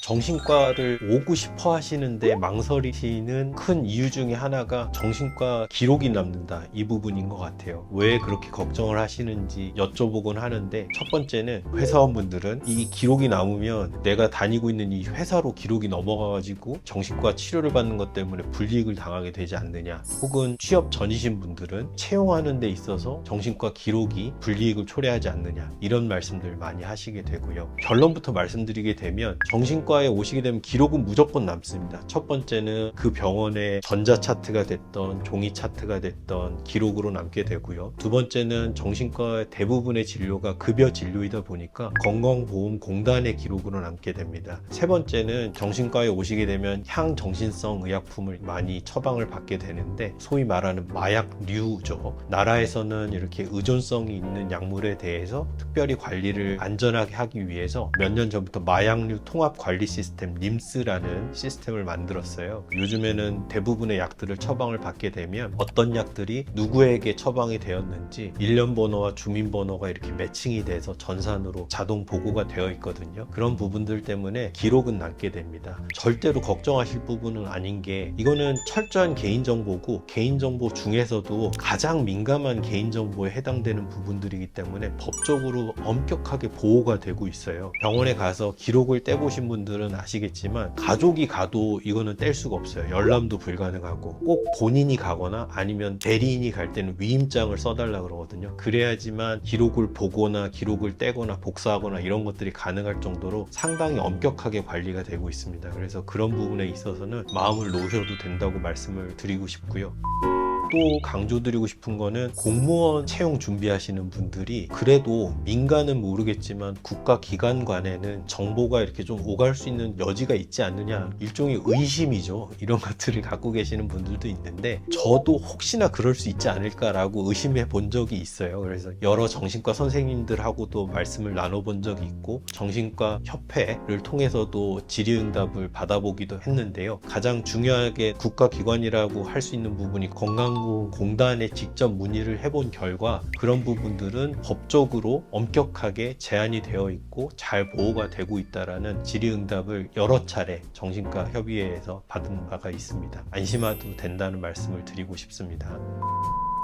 정신과를 오고 싶어 하시는데 망설이시는 큰 이유 중에 하나가 정신과 기록이 남는다, 이 부분인 것 같아요. 왜 그렇게 걱정을 하시는지 여쭤보곤 하는데, 첫 번째는 회사원분들은 이 기록이 남으면 내가 다니고 있는 이 회사로 기록이 넘어가가지고 정신과 치료를 받는 것 때문에 불이익을 당하게 되지 않느냐, 혹은 취업 전이신 분들은 채용하는 데 있어서 정신과 기록이 불이익을 초래하지 않느냐, 이런 말씀들 많이 하시게 되고요. 결론부터 말씀드리게 되면 정신과에 오시게 되면 기록은 무조건 남습니다. 첫 번째는 그 병원의 전자 차트가 됐던 종이 차트가 됐던 기록으로 남게 되고요. 두 번째는 정신과의 대부분의 진료가 급여 진료이다 보니까 건강보험공단의 기록으로 남게 됩니다. 세 번째는 정신과에 오시게 되면 향정신성 의약품을 많이 처방을 받게 되는데, 소위 말하는 마약류죠. 나라에서는 이렇게 의존성이 있는 약물에 대해서 특별히 관리를 안전하게 하기 위해서 몇 년 전부터 마약류 통합관리 시스템 림스라는 시스템을 만들었어요. 요즘에는 대부분의 약들을 처방을 받게 되면 어떤 약들이 누구에게 처방이 되었는지 일련번호와 주민번호가 이렇게 매칭이 돼서 전산으로 자동 보고가 되어 있거든요. 그런 부분들 때문에 기록은 남게 됩니다. 절대로 걱정하실 부분은 아닌 게, 이거는 철저한 개인정보고 개인정보 중에서도 가장 민감한 개인정보에 해당되는 부분들이기 때문에 법적으로 엄격하게 보호가 되고 있어요. 병원에 가서 기록을 떼보신 분들은 아시겠지만 가족이 가도 이거는 뗄 수가 없어요. 열람도 불가능하고, 꼭 본인이 가거나 아니면 대리인이 갈 때는 위임장을 써달라 그러거든요. 그래야지만 기록을 보거나 기록을 떼거나 복사하거나 이런 것들이 가능할 정도로 상당히 엄격하게 관리가 되고 있습니다. 그래서 그런 부분에 있어서는 마음을 놓으셔도 된다고 말씀을 드리고 싶고요. 또 강조드리고 싶은 거는, 공무원 채용 준비하시는 분들이 그래도 민간은 모르겠지만 국가기관 간에는 정보가 이렇게 좀 오갈 수 있는 여지가 있지 않느냐, 일종의 의심이죠. 이런 것들을 갖고 계시는 분들도 있는데, 저도 혹시나 그럴 수 있지 않을까라고 의심해 본 적이 있어요. 그래서 여러 정신과 선생님들하고도 말씀을 나눠본 적이 있고, 정신과 협회를 통해서도 질의응답을 받아보기도 했는데요. 가장 중요하게 국가기관이라고 할 수 있는 부분이 건강보험공단에 직접 문의를 해본 결과, 그런 부분들은 법적으로 엄격하게 제한이 되어 있고 잘 보호가 되고 있다라는 질의응답을 여러 차례 정신과 협의회에서 받은 바가 있습니다. 안심하도 된다는 말씀을 드리고 싶습니다.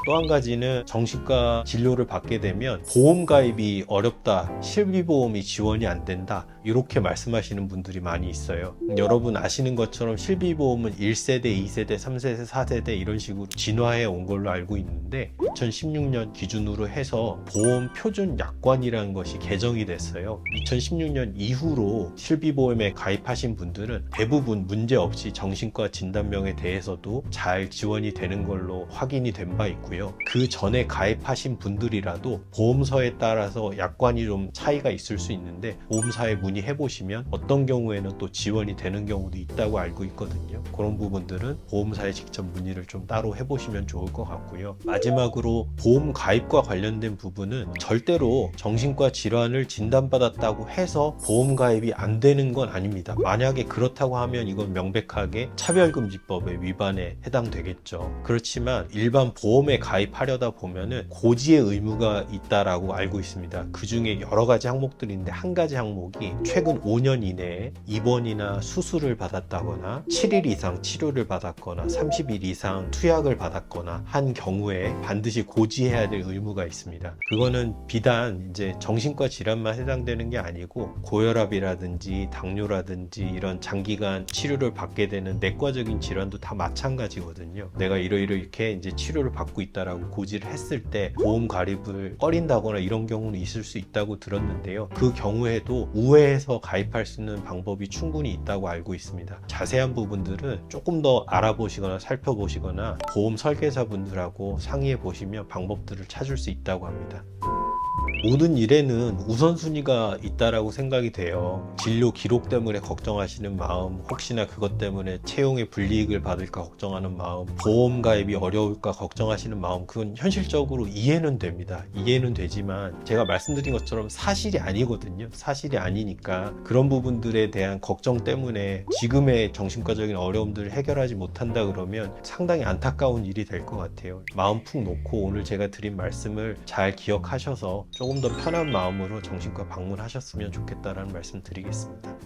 또 한 가지는, 정신과 진료를 받게 되면 보험 가입이 어렵다, 실비보험이 지원이 안 된다, 이렇게 말씀하시는 분들이 많이 있어요. 여러분 아시는 것처럼 실비보험은 1세대, 2세대, 3세대, 4세대 이런 식으로 진화해 온 걸로 알고 있는데, 2016년 기준으로 해서 보험 표준 약관이라는 것이 개정이 됐어요. 2016년 이후로 실비보험에 가입하신 분들은 대부분 문제없이 정신과 진단명에 대해서도 잘 지원이 되는 걸로 확인이 된 바 있고요. 그 전에 가입하신 분들이라도 보험서에 따라서 약관이 좀 차이가 있을 수 있는데, 보험사에 문의해 보시면 어떤 경우에는 또 지원이 되는 경우도 있다고 알고 있거든요. 그런 부분들은 보험사에 직접 문의를 좀 따로 해보시면 좋을 것 같고요. 마지막으로, 보험 가입과 관련된 부분은 절대로 정신과 질환을 진단받았다고 해서 보험 가입이 안 되는 건 아닙니다. 만약에 그렇다고 하면 이건 명백하게 차별금지법의 위반에 해당되겠죠. 그렇지만 일반 보험에 가입하려다 보면은 고지의 의무가 있다라고 알고 있습니다. 그 중에 여러 가지 항목들이 있는데, 한 가지 항목이 최근 5년 이내에 입원이나 수술을 받았다거나 7일 이상 치료를 받았거나 30일 이상 투약을 받았거나 한 경우에 반드시 고지해야 될 의무가 있습니다. 그거는 비단 이제 정신과 질환만 해당되는 게 아니고, 고혈압이라든지 당뇨라든지 이런 장기간 치료를 받게 되는 내과적인 질환도 다 마찬가지거든요. 내가 이렇게 이제 치료를 받고 있다라고 고지를 했을 때 보험 가입을 꺼린다거나 이런 경우는 있을 수 있다고 들었는데요. 그 경우에도 우회해서 가입할 수 있는 방법이 충분히 있다고 알고 있습니다. 자세한 부분들은 조금 더 알아보시거나 살펴보시거나 보험 설계사분들하고 상의해 보시면 방법들을 찾을 수 있다고 합니다. 모든 일에는 우선순위가 있다라고 생각이 돼요. 진료 기록 때문에 걱정하시는 마음, 혹시나 그것 때문에 채용에 불이익을 받을까 걱정하는 마음, 보험 가입이 어려울까 걱정하시는 마음, 그건 현실적으로 이해는 됩니다. 이해는 되지만 제가 말씀드린 것처럼 사실이 아니거든요. 사실이 아니니까 그런 부분들에 대한 걱정 때문에 지금의 정신과적인 어려움들을 해결하지 못한다 그러면 상당히 안타까운 일이 될 것 같아요. 마음 푹 놓고 오늘 제가 드린 말씀을 잘 기억하셔서 조금 더 편한 마음으로 정신과 방문하셨으면 좋겠다라는 말씀 드리겠습니다.